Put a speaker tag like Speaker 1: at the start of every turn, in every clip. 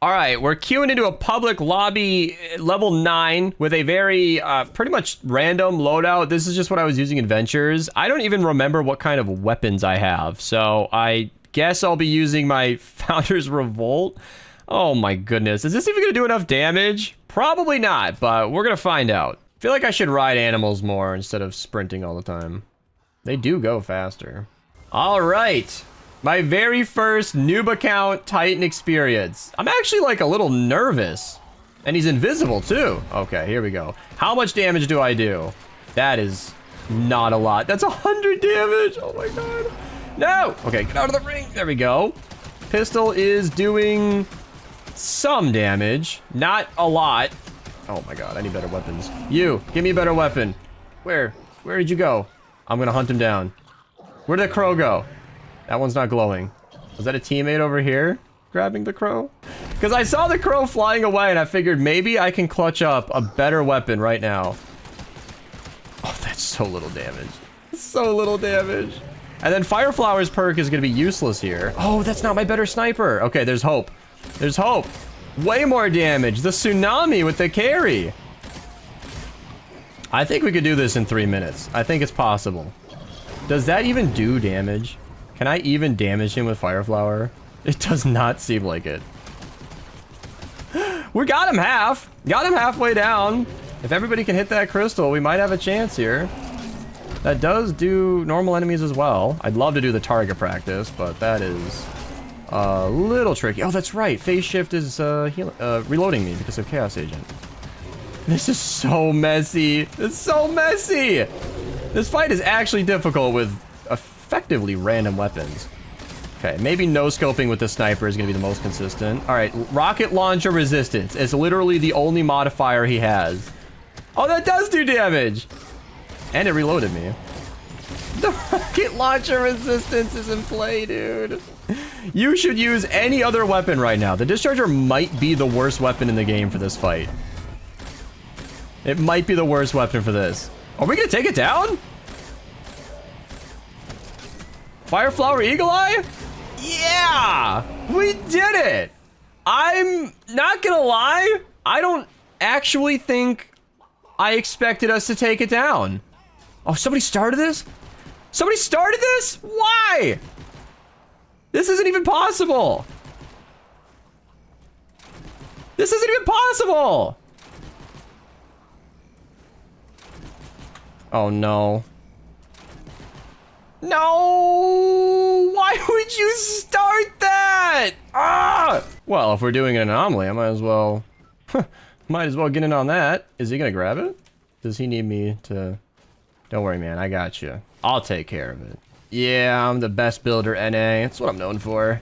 Speaker 1: All right, we're queuing into a public lobby level 9 with a very pretty much random loadout. This is just what I was using in Ventures. I don't even remember what kind of weapons I have, so I guess I'll be using my Founder's Revolt. Oh my goodness, is this even gonna do enough damage? Probably not, but we're gonna find out. I feel like I should ride animals more instead of sprinting all the time. They do go faster. All right. My very first noob account Titan experience. I'm actually like a little nervous. And he's invisible too. Okay, here we go. How much damage do I do? That is not a lot. That's 100 damage. Oh my god. No. Okay, get out of the ring. There we go. Pistol is doing some damage. Not a lot. Oh my god, I need better weapons. You, give me a better weapon. Where did you go? I'm gonna hunt him down. Where did the crow go? That one's not glowing. Was that a teammate over here grabbing the crow? Because I saw the crow flying away and I figured maybe I can clutch up a better weapon right now. Oh, that's so little damage. So little damage. And then Fireflower's perk is going to be useless here. Oh, that's not my better sniper. Okay, there's hope. There's hope. Way more damage. The tsunami with the carry. I think we could do this in 3 minutes. I think it's possible. Does that even do damage? Can I even damage him with Fireflower? It does not seem like it. We got him half. Got him halfway down. If everybody can hit that crystal, we might have a chance here. That does do normal enemies as well. I'd love to do the target practice, but that is a little tricky. Oh, that's right. Phase shift is reloading me because of Chaos Agent. This is so messy. It's so messy. This fight is actually difficult with effectively random weapons. Okay, maybe no-scoping with the sniper is going to be the most consistent. All right, rocket launcher resistance is literally the only modifier he has. Oh, that does do damage. And it reloaded me. The rocket launcher resistance is in play, dude. You should use any other weapon right now. The discharger might be the worst weapon in the game for this fight. It might be the worst weapon for this. Are we going to take it down? Fireflower Eagle Eye? Yeah! We did it! I'm not gonna lie, I don't actually think I expected us to take it down. Oh, somebody started this? Somebody started this? Why? This isn't even possible. This isn't even possible. Oh no. No! Why would you start that? Ah! Well, if we're doing an anomaly, I might as well get in on that. Is he gonna grab it? Does he need me to? Don't worry, man. I got you. I'll take care of it. Yeah, I'm the best builder, NA. That's what I'm known for.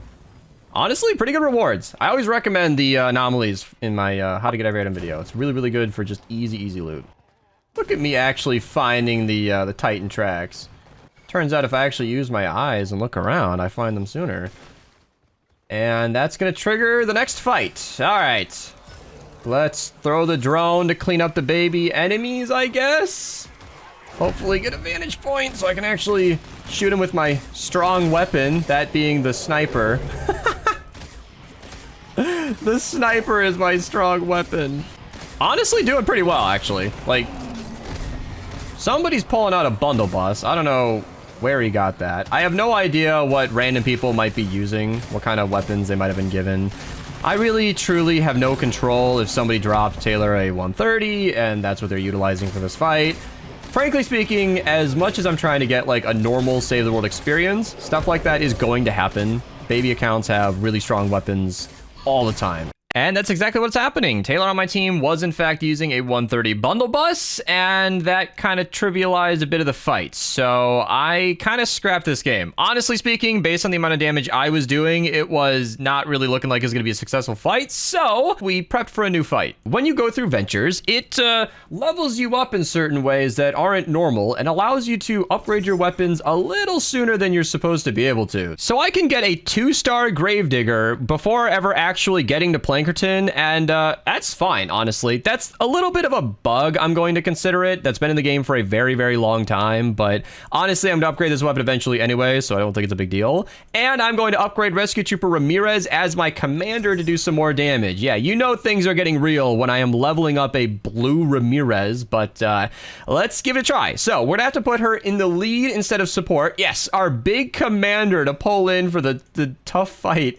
Speaker 1: Honestly, pretty good rewards. I always recommend the anomalies in my how to get every item video. It's really, really good for just easy loot. Look at me actually finding the Titan tracks. Turns out if I actually use my eyes and look around, I find them sooner. And that's gonna trigger the next fight. All right. Let's throw the drone to clean up the baby enemies, I guess. Hopefully get a vantage point so I can actually shoot him with my strong weapon, that being the sniper. The sniper is my strong weapon. Honestly, doing pretty well, actually. Like, somebody's pulling out a bundle bus. I don't know where he got that. I have no idea what random people might be using, what kind of weapons they might have been given. I really, truly have no control if somebody dropped Taylor a 130 and that's what they're utilizing for this fight. Frankly speaking, as much as I'm trying to get like a normal save the world experience, stuff like that is going to happen. Baby accounts have really strong weapons all the time. And that's exactly what's happening. Taylor on my team was in fact using a 130 bundle bus, and that kind of trivialized a bit of the fight. So I kind of scrapped this game. Honestly speaking, based on the amount of damage I was doing, it was not really looking like it was going to be a successful fight. So we prepped for a new fight. When you go through Ventures, it levels you up in certain ways that aren't normal and allows you to upgrade your weapons a little sooner than you're supposed to be able to. So I can get a 2-star Gravedigger before ever actually getting to play Plankerton, and that's fine, honestly. That's a little bit of a bug, I'm going to consider it. That's been in the game for a very, very long time, but honestly, I'm going to upgrade this weapon eventually anyway, so I don't think it's a big deal. And I'm going to upgrade Rescue Trooper Ramirez as my commander to do some more damage. Yeah, you know things are getting real when I am leveling up a blue Ramirez, but let's give it a try. So we're gonna have to put her in the lead instead of support. Yes, our big commander to pull in for the tough fight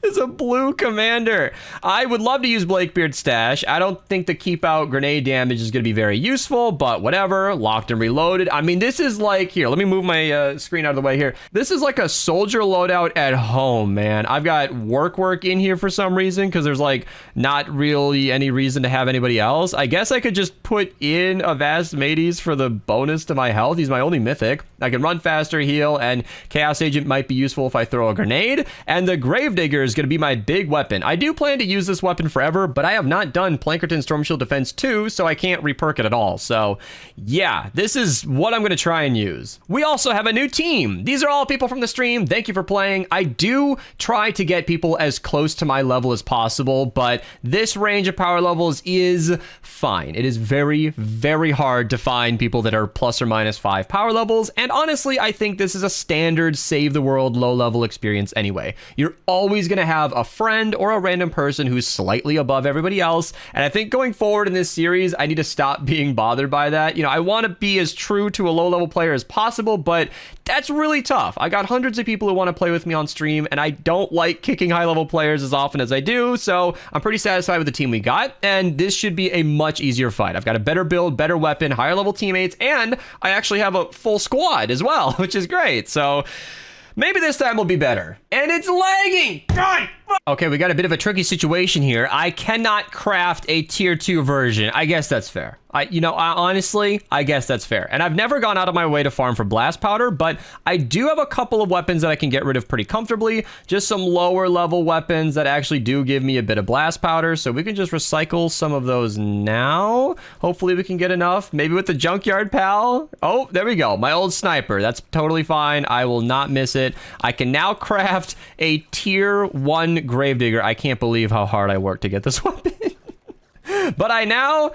Speaker 1: is a blue commander. I would love to use Blakebeard's stash. I don't think the keep out grenade damage is going to be very useful, but whatever. Locked and reloaded. I mean, this is like, here, let me move my screen out of the way here. This is like a soldier loadout at home, man. I've got work in here for some reason because there's like not really any reason to have anybody else. I guess I could just put in a Vast Mateys for the bonus to my health. He's my only mythic. I can run faster, heal, and Chaos Agent might be useful if I throw a grenade. And the Gravedigger is going to be my big weapon. I do plan to use this weapon forever, but I have not done Plankerton Storm Shield Defense 2, so I can't reperk it at all. So yeah, this is what I'm going to try and use. We also have a new team. These are all people from the stream. Thank you for playing. I do try to get people as close to my level as possible, but this range of power levels is fine. It is very, very hard to find people that are plus or minus 5 power levels, and honestly, I think this is a standard save the world low level experience anyway. You're always going to have a friend or a random person who's slightly above everybody else, and I think going forward in this series, I need to stop being bothered by that. You know, I want to be as true to a low level player as possible, but that's really tough. I got hundreds of people who want to play with me on stream, and I don't like kicking high level players as often as I do, so I'm pretty satisfied with the team we got, and this should be a much easier fight. I've got a better build, better weapon, higher level teammates, and I actually have a full squad as well, which is great. So maybe this time will be better. And it's lagging! God! Okay, we got a bit of a tricky situation here. I cannot craft a tier 2 version. I guess that's fair. Honestly, I guess that's fair. And I've never gone out of my way to farm for blast powder, but I do have a couple of weapons that I can get rid of pretty comfortably. Just some lower level weapons that actually do give me a bit of blast powder. So we can just recycle some of those now. Hopefully we can get enough. Maybe with the junkyard pal. Oh, there we go. My old sniper. That's totally fine. I will not miss it. I can now craft a tier 1 Gravedigger. I can't believe how hard I worked to get this weapon. But I now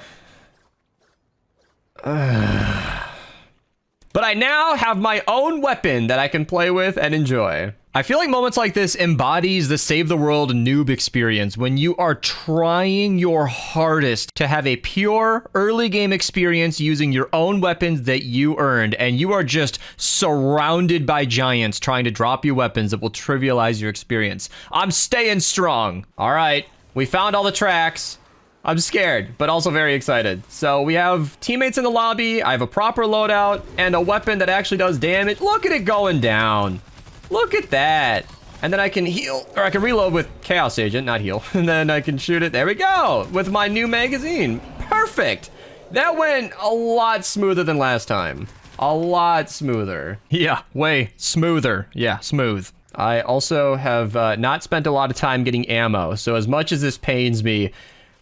Speaker 1: have my own weapon that I can play with and enjoy. I feel like moments like this embodies the Save the World noob experience when you are trying your hardest to have a pure early game experience using your own weapons that you earned, and you are just surrounded by giants trying to drop you weapons that will trivialize your experience. I'm staying strong. All right, we found all the tracks. I'm scared, but also very excited. So we have teammates in the lobby. I have a proper loadout and a weapon that actually does damage. Look at it going down. Look at that. And then I can heal, or I can reload with Chaos Agent, not heal. And then I can shoot it. There we go. With my new magazine. Perfect. That went a lot smoother than last time. A lot smoother. Yeah, way smoother. Yeah, smooth. I also have not spent a lot of time getting ammo. So as much as this pains me,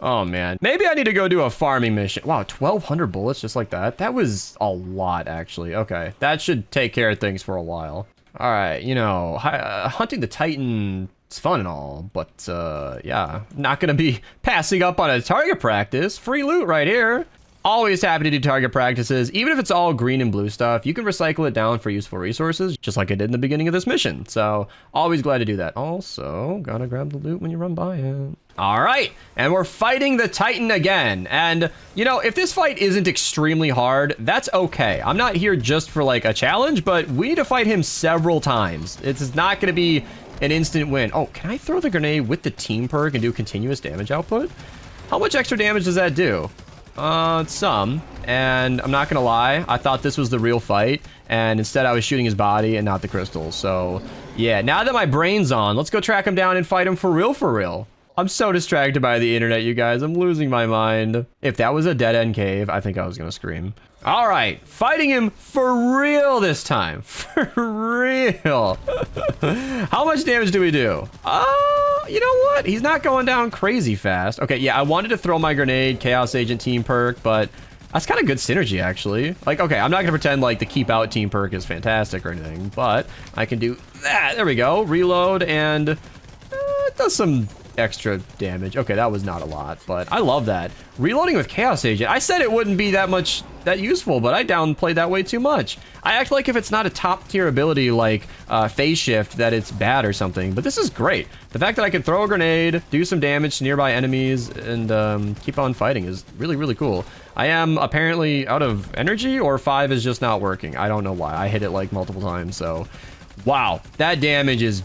Speaker 1: oh man, maybe I need to go do a farming mission. Wow, 1,200 bullets just like that. That was a lot, actually. Okay, that should take care of things for a while. All right, hunting the Titan is fun and all, but yeah, not gonna be passing up on a target practice. Free loot right here. Always happy to do target practices, even if it's all green and blue stuff. You can recycle it down for useful resources, just like I did in the beginning of this mission. So always glad to do that. Also, gotta grab the loot when you run by it. All right, and we're fighting the Titan again. And, if this fight isn't extremely hard, that's okay. I'm not here just for, like, a challenge, but we need to fight him several times. It's not going to be an instant win. Oh, can I throw the grenade with the team perk and do continuous damage output? How much extra damage does that do? Some. And I'm not going to lie, I thought this was the real fight, and instead I was shooting his body and not the crystals. So, yeah, now that my brain's on, let's go track him down and fight him for real, for real. I'm so distracted by the internet, you guys. I'm losing my mind. If that was a dead-end cave, I think I was gonna scream. All right, fighting him for real this time. For real. How much damage do we do? You know what? He's not going down crazy fast. Okay, yeah, I wanted to throw my grenade, Chaos Agent team perk, but that's kind of good synergy, actually. Like, okay, I'm not gonna pretend like the keep out team perk is fantastic or anything, but I can do that. There we go. Reload, and it does some extra damage. Okay, that was not a lot, but I love that. Reloading with Chaos Agent. I said it wouldn't be that useful, but I downplayed that way too much. I act like if it's not a top tier ability like phase shift that it's bad or something, but this is great. The fact that I can throw a grenade, do some damage to nearby enemies, and keep on fighting is really, really cool. I am apparently out of energy, or 5 is just not working. I don't know why. I hit it like multiple times, so wow, that damage is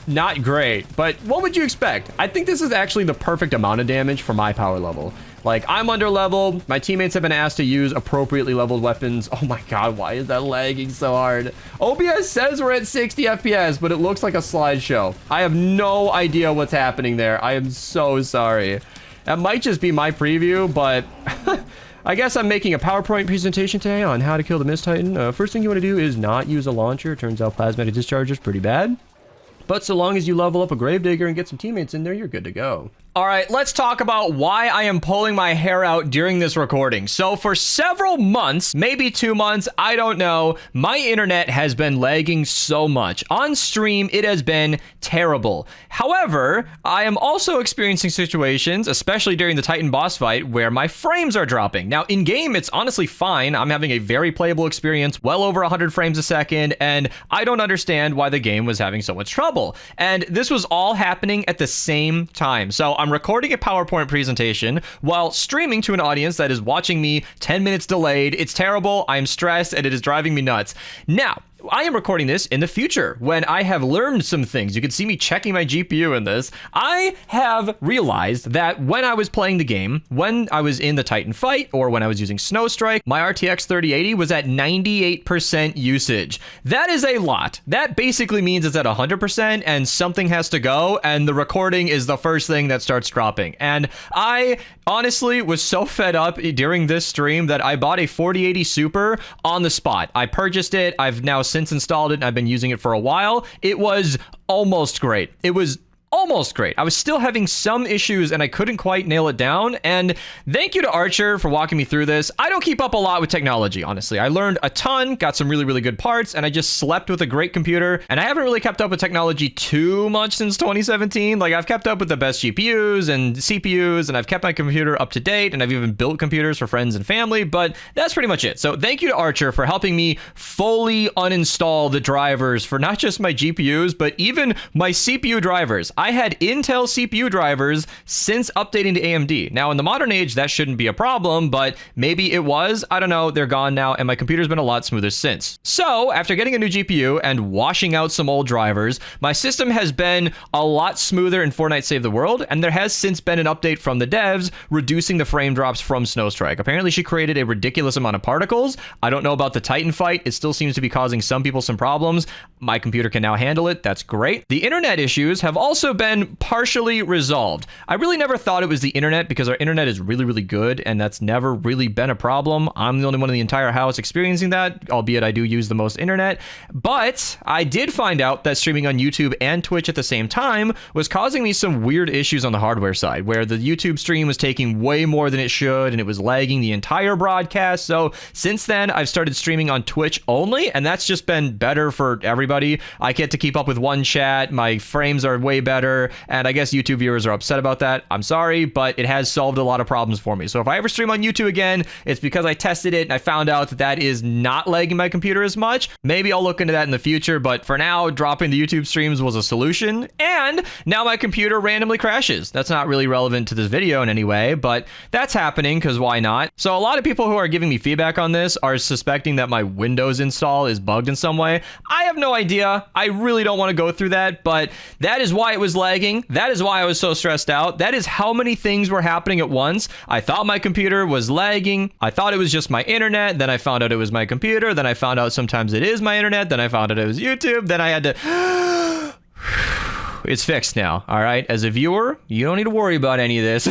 Speaker 1: not great, but what would you expect? I think this is actually the perfect amount of damage for my power level. Like, I'm under leveled. My teammates have been asked to use appropriately leveled weapons. Oh my god, why is that lagging so hard? OBS says we're at 60 FPS, but it looks like a slideshow. I have no idea what's happening there. I am so sorry. That might just be my preview, but I guess I'm making a PowerPoint presentation today on how to kill the Mist Titan. First thing you want to do is not use a launcher. Turns out plasmatic discharge is pretty bad. But so long as you level up a Gravedigger and get some teammates in there, you're good to go. All right, let's talk about why I am pulling my hair out during this recording. So for several months, maybe 2 months, I don't know, my internet has been lagging so much. On stream, it has been terrible. However, I am also experiencing situations, especially during the Titan boss fight, where my frames are dropping. Now, in-game, it's honestly fine. I'm having a very playable experience, well over 100 frames a second, and I don't understand why the game was having so much trouble. And this was all happening at the same time. So I'm recording a PowerPoint presentation while streaming to an audience that is watching me 10 minutes delayed. It's terrible. I'm stressed and it is driving me nuts. Now, I am recording this in the future when I have learned some things. You can see me checking my GPU in this. I have realized that when I was playing the game, when I was in the Titan fight or when I was using Snowstrike, my RTX 3080 was at 98% usage. That is a lot. That basically means it's at 100% and something has to go and the recording is the first thing that starts dropping. And I honestly was so fed up during this stream that I bought a 4080 Super on the spot. I purchased it. I've now since installed it and I've been using it for a while. It was almost great. It was almost great. I was still having some issues and I couldn't quite nail it down. And thank you to Archer for walking me through this. I don't keep up a lot with technology, honestly. I learned a ton, got some really, really good parts, and I just slept with a great computer. And I haven't really kept up with technology too much since 2017. Like, I've kept up with the best GPUs and CPUs, and I've kept my computer up to date, and I've even built computers for friends and family, but that's pretty much it. So thank you to Archer for helping me fully uninstall the drivers for not just my GPUs, but even my CPU drivers. I had Intel CPU drivers since updating to AMD. Now, in the modern age, that shouldn't be a problem, but maybe it was. I don't know. They're gone now, and my computer's been a lot smoother since. So, after getting a new GPU and washing out some old drivers, my system has been a lot smoother in Fortnite Save the World, and there has since been an update from the devs reducing the frame drops from Snowstrike. Apparently, she created a ridiculous amount of particles. I don't know about the Titan fight. It still seems to be causing some people some problems. My computer can now handle it. That's great. The internet issues have also been partially resolved. I really never thought it was the internet because our internet is really, really good, and that's never really been a problem. I'm the only one in the entire house experiencing that, albeit I do use the most internet. But I did find out that streaming on YouTube and Twitch at the same time was causing me some weird issues on the hardware side, where the YouTube stream was taking way more than it should, and it was lagging the entire broadcast. So since then, I've started streaming on Twitch only, and that's just been better for everybody. I get to keep up with one chat, my frames are way better, and I guess YouTube viewers are upset about that. I'm sorry, but it has solved a lot of problems for me. So if I ever stream on YouTube again, it's because I tested it and I found out that that is not lagging my computer as much. Maybe I'll look into that in the future, but for now, dropping the YouTube streams was a solution, and now my computer randomly crashes. That's not really relevant to this video in any way, but that's happening because why not? So a lot of people who are giving me feedback on this are suspecting that my Windows install is bugged in some way. I have no idea. I really don't want to go through that, but that is why it was lagging. That is why I was so stressed out. That is how many things were happening at once. I thought my computer was lagging. I thought it was just my internet. Then I found out it was my computer. Then I found out sometimes it is my internet. Then I found out it was YouTube. Then I had to... It's fixed now, all right? As a viewer, you don't need to worry about any of this.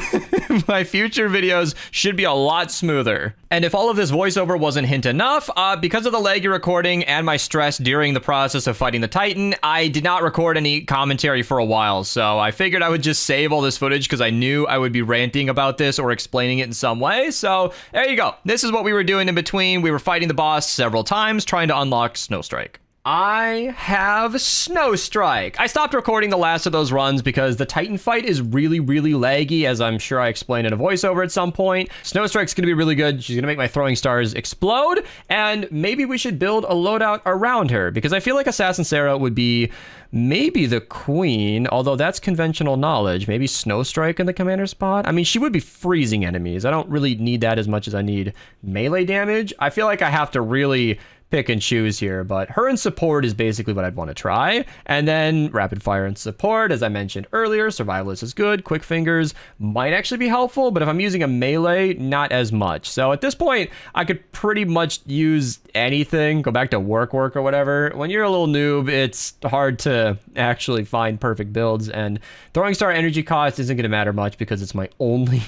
Speaker 1: My future videos should be a lot smoother. And if all of this voiceover wasn't hint enough, because of the laggy recording and my stress during the process of fighting the Titan, I did not record any commentary for a while. So I figured I would just save all this footage because I knew I would be ranting about this or explaining it in some way. So there you go. This is what we were doing in between. We were fighting the boss several times, trying to unlock Snowstrike. I have Snow Strike. I stopped recording the last of those runs because the Titan fight is really, really laggy, as I'm sure I explained in a voiceover at some point. Snow Strike's gonna be really good. She's gonna make my throwing stars explode, and maybe we should build a loadout around her, because I feel like Assassin Sarah would be maybe the queen, although that's conventional knowledge. Maybe Snow Strike in the commander spot? I mean, she would be freezing enemies. I don't really need that as much as I need melee damage. I feel like I have to really pick and choose here, but her in support is basically what I'd want to try. And then rapid fire in support, as I mentioned earlier, survivalist is good. Quick fingers might actually be helpful, but if I'm using a melee, not as much. So at this point, I could pretty much use anything, go back to work or whatever. When you're a little noob, it's hard to actually find perfect builds, and throwing star energy cost isn't going to matter much because it's my only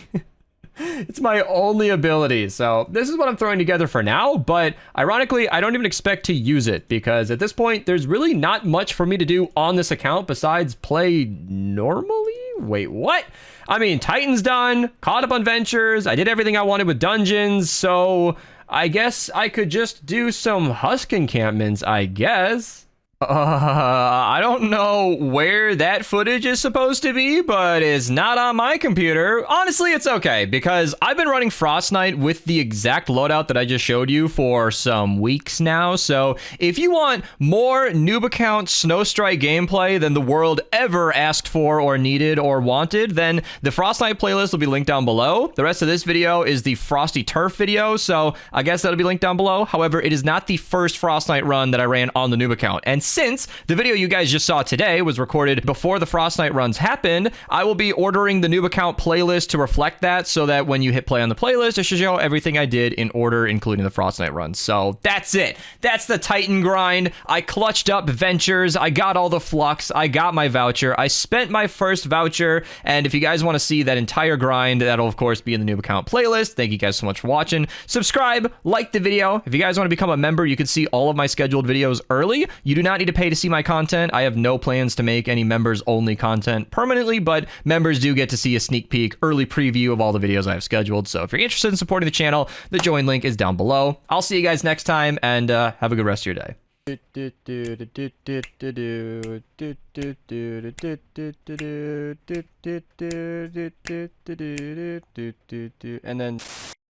Speaker 1: it's my only ability. So this is what I'm throwing together for now, but ironically, I don't even expect to use it because at this point, there's really not much for me to do on this account besides play normally? Wait, what? I mean, Titan's done, caught up on ventures, I did everything I wanted with dungeons, so I guess I could just do some husk encampments, I guess. I don't know where that footage is supposed to be, but it's not on my computer. Honestly, it's okay, because I've been running Frost Knight with the exact loadout that I just showed you for some weeks now, so if you want more noob account Snow Strike gameplay than the world ever asked for or needed or wanted, then the Frost Knight playlist will be linked down below. The rest of this video is the Frosty Turf video, so I guess that'll be linked down below. However, it is not the first Frost Knight run that I ran on the noob account, and since the video you guys just saw today was recorded before the Frost Knight runs happened, I will be ordering the noob account playlist to reflect that, so that when you hit play on the playlist, it should show everything I did in order, including the Frost Knight runs. So that's it. That's the Titan grind. I clutched up ventures. I got all the flux. I got my voucher. I spent my first voucher. And if you guys want to see that entire grind, that'll of course be in the noob account playlist. Thank you guys so much for watching. Subscribe, like the video. If you guys want to become a member, you can see all of my scheduled videos early. You do not need to pay to see my content. I have no plans to make any members only content permanently, but members do get to see a sneak peek, early preview of all the videos I have scheduled. So if you're interested in supporting the channel, the join link is down below. I'll see you guys next time, and have a good rest of your day. And then